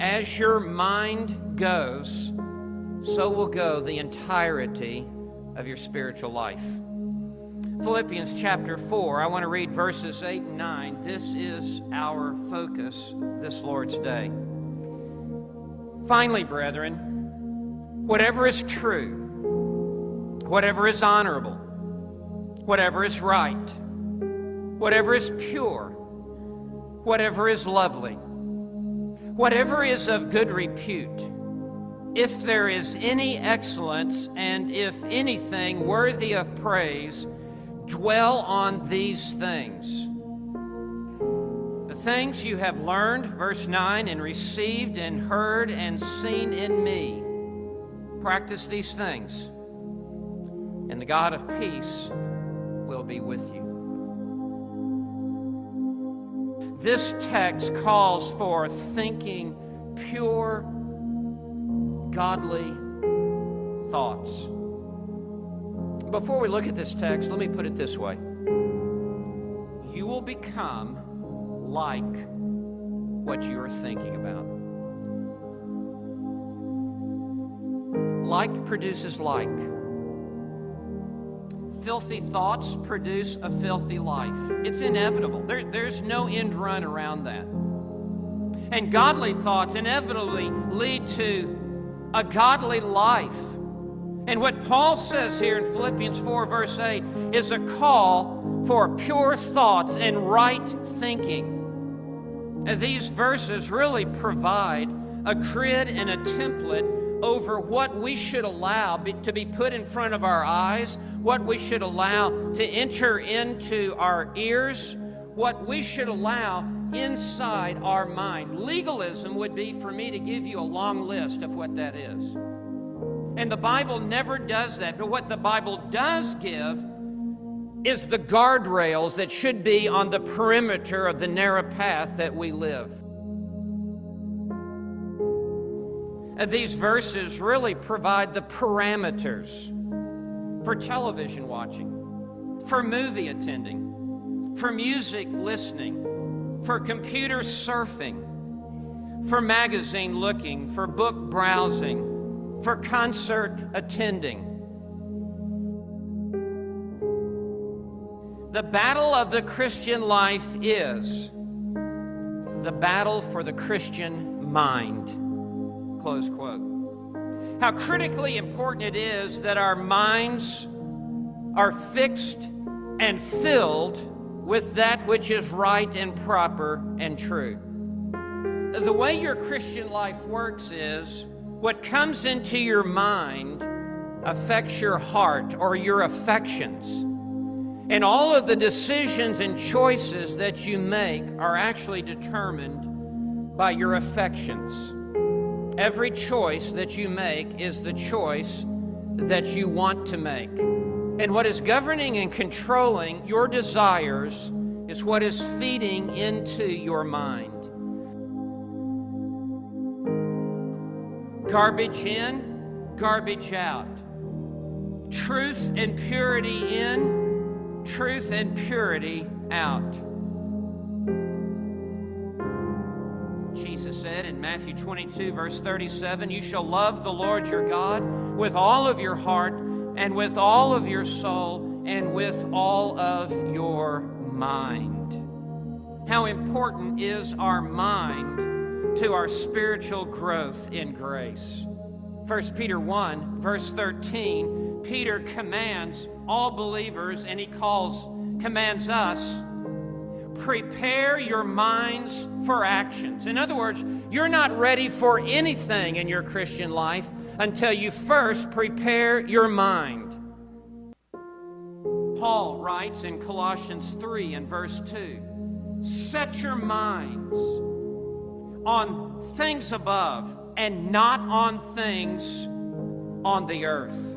as your mind goes, so will go the entirety of your spiritual life. Philippians chapter 4, I want to read verses 8 and 9. This is our focus this Lord's Day. Finally, brethren, whatever is true, whatever is honorable, whatever is right, whatever is pure, whatever is lovely, whatever is of good repute, if there is any excellence and if anything worthy of praise, dwell on these things. The things you have learned, verse 9, and received and heard and seen in me, practice these things, and the God of peace will be with you. This text calls for thinking pure, godly thoughts. Before we look at this text, let me put it this way. You will become like what you are thinking about. Like produces like. Filthy thoughts produce a filthy life. It's inevitable. There's no end run around that. And godly thoughts inevitably lead to a godly life. And what Paul says here in Philippians 4, verse 8, is a call for pure thoughts and right thinking. And these verses really provide a grid and a template over what we should allow to be put in front of our eyes, what we should allow to enter into our ears, what we should allow inside our mind. Legalism would be for me to give you a long list of what that is. And the Bible never does that. But what the Bible does give is the guardrails that should be on the perimeter of the narrow path that we live. And these verses really provide the parameters for television watching, for movie attending, for music listening, for computer surfing, for magazine looking, for book browsing, for concert attending. The battle of the Christian life is the battle for the Christian mind. Close quote. How critically important it is that our minds are fixed and filled with that which is right and proper and true. The way your Christian life works is what comes into your mind affects your heart or your affections. And all of the decisions and choices that you make are actually determined by your affections. Every choice that you make is the choice that you want to make. And what is governing and controlling your desires is what is feeding into your mind. Garbage in, garbage out. Truth and purity in, truth and purity out. Jesus said in Matthew 22, verse 37, you shall love the Lord your God with all of your heart and with all of your soul and with all of your mind. How important is our mind to our spiritual growth in grace? 1 Peter 1, verse 13, Peter commands all believers, and he commands us, prepare your minds for actions. In other words, you're not ready for anything in your Christian life until you first prepare your mind. Paul writes in Colossians 3 and verse 2, set your minds on things above and not on things on the earth.